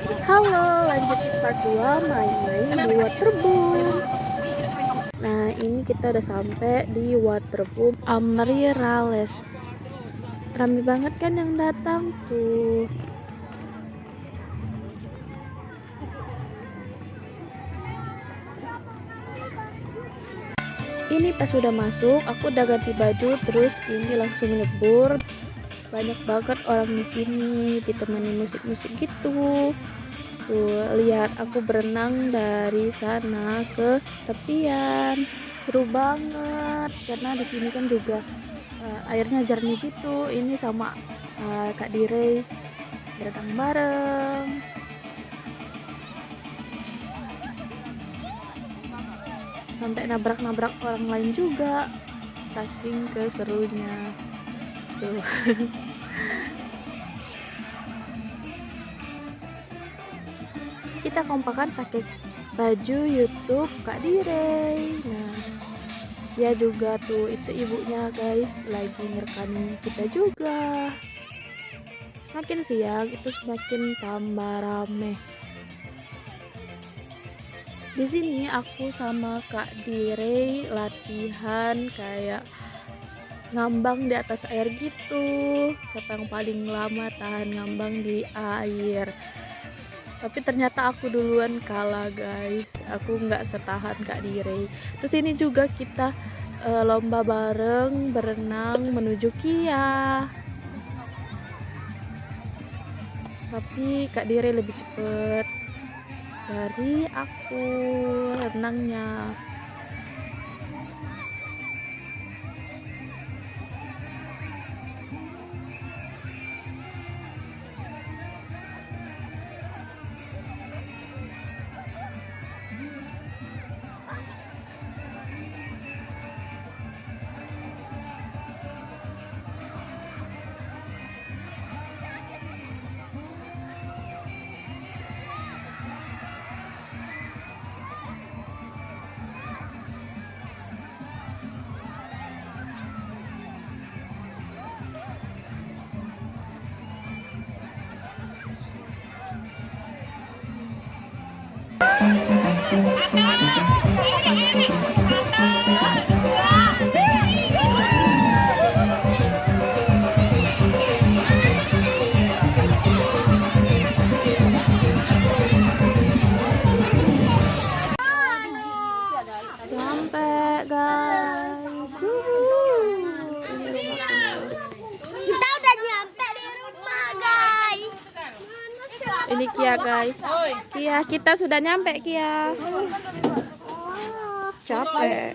Halo, lanjut part 2 main-main di waterboom. Nah, ini kita udah sampai di waterboom Amaryllis. Rame banget kan yang datang tuh. Ini pas sudah masuk, aku udah ganti baju, terus ini langsung nyebur. Banyak banget orang di sini, ditemani musik-musik gitu. Tuh, lihat aku berenang dari sana ke tepian. Seru banget karena di sini kan juga airnya jernih gitu. Ini sama Kak Direy berenang bareng. Sampai nabrak-nabrak orang lain juga. Saking keserunya. Tuh. Kita kompakan pakai baju YouTube Kak Direy. Nah, dia juga tuh, itu ibunya guys, lagi ngerekamin kita juga. Semakin siang itu semakin tambah rame. Di sini aku sama Kak Direy latihan kayak ngambang di atas air gitu. Siapa yang paling lama tahan ngambang di air. Tapi ternyata aku duluan kalah guys. Aku nggak setahan Kak Direy. Terus ini juga kita lomba bareng berenang menuju Kia. Tapi Kak Direy lebih cepet dari aku renangnya. Sampai guys. Kita udah nyampe di rumah, guys. Ini Kia guys. Kia, kita sudah nyampe Kia. Capek.